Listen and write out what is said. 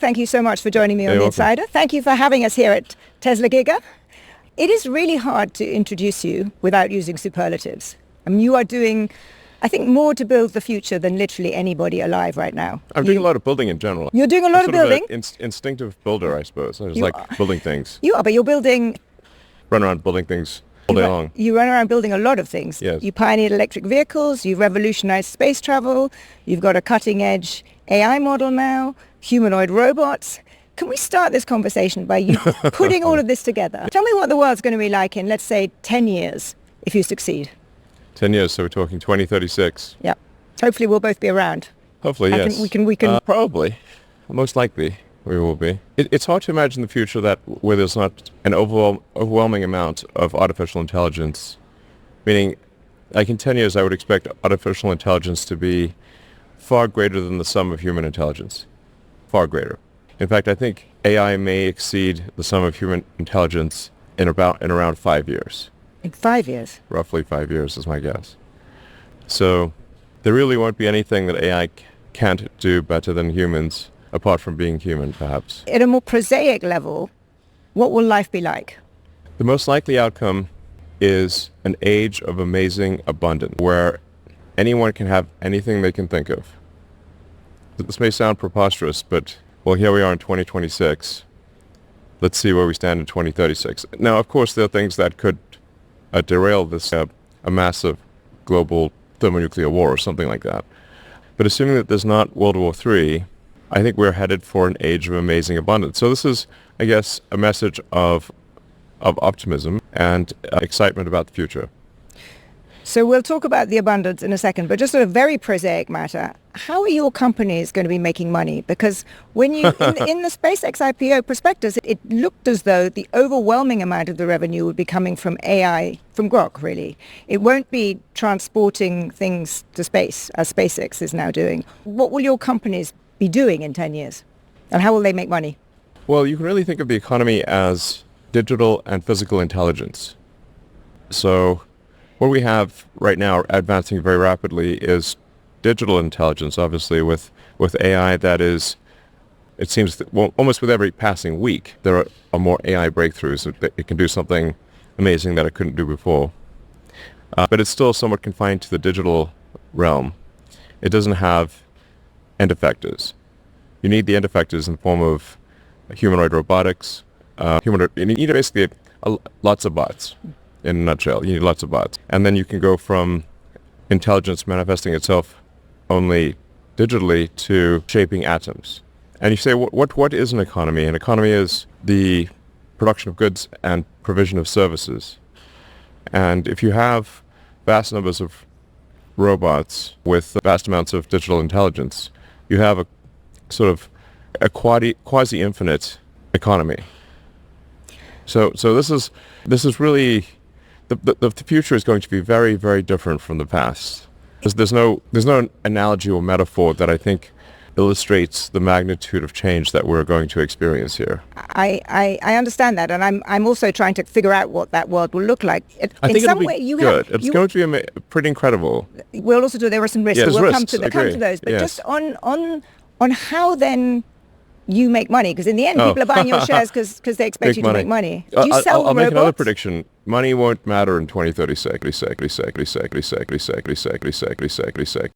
Thank you so much for joining me on You're The welcome. Insider. Thank you for having us here at Tesla Giga. It is really hard to introduce you without using superlatives. I mean, you are doing, I think, more to build the future than literally anybody alive right now. I'm doing a lot of building in general. You're doing a lot of building? An instinctive builder, I suppose. I just You like are. building things. You are, but you're building... Run around building things all day long. You run around building a lot of things. Yes. You pioneered electric vehicles, you've revolutionized space travel, you've got a cutting-edge AI model now, humanoid robots. Can we start this conversation by you putting all of this together? Tell me what the world's going to be like in, let's say, 10 years, if you succeed. 10 years, so we're talking 2036. Yeah. Hopefully we'll both be around. Hopefully, yes. We can. Probably. Most likely we will be. It's hard to imagine the future where there's not an overwhelming amount of artificial intelligence. Meaning, like in 10 years, I would expect artificial intelligence to be far greater than the sum of human intelligence. Far greater. In fact, I think AI may exceed the sum of human intelligence in around 5 years. In 5 years? Roughly 5 years is my guess. So there really won't be anything that AI can't do better than humans, apart from being human, perhaps. At a more prosaic level, what will life be like? The most likely outcome is an age of amazing abundance, where anyone can have anything they can think of. This may sound preposterous, but, well, here we are in 2026. Let's see where we stand in 2036. Now, of course, there are things that could derail this, a massive global thermonuclear war or something like that. But assuming that there's not World War III, I think we're headed for an age of amazing abundance. So this is, I guess, a message of optimism and excitement about the future. So we'll talk about the abundance in a second, but just on a very prosaic matter, how are your companies going to be making money? Because when you, in the SpaceX IPO prospectus, it looked as though the overwhelming amount of the revenue would be coming from AI, from Grok, really. It won't be transporting things to space, as SpaceX is now doing. What will your companies be doing in 10 years? And how will they make money? Well, you can really think of the economy as digital and physical intelligence. So what we have right now advancing very rapidly is digital intelligence, obviously, with AI that is, it seems that, well, almost with every passing week, there are more AI breakthroughs. It can do something amazing that it couldn't do before. But it's still somewhat confined to the digital realm. It doesn't have end effectors. You need the end effectors in the form of humanoid robotics. You need basically lots of bots. In a nutshell, you need lots of bots. And then you can go from intelligence manifesting itself only digitally to shaping atoms. And you say, what is an economy? An economy is the production of goods and provision of services. And if you have vast numbers of robots with vast amounts of digital intelligence, you have a sort of a quasi-infinite economy. So this is really... The future is going to be very, very different from the past. There's no analogy or metaphor that I think illustrates the magnitude of change that we're going to experience here. I understand that, and I'm also trying to figure out what that world will look like. I think it'll be good. It's going to be pretty incredible. We'll also do. There are some risks. Yeah, we'll risks, come to those. But yes. just on how then you make money, because in the end people are buying your shares because they expect you to make money. Do you sell I'll robots? make another prediction. Money won't matter in 2036.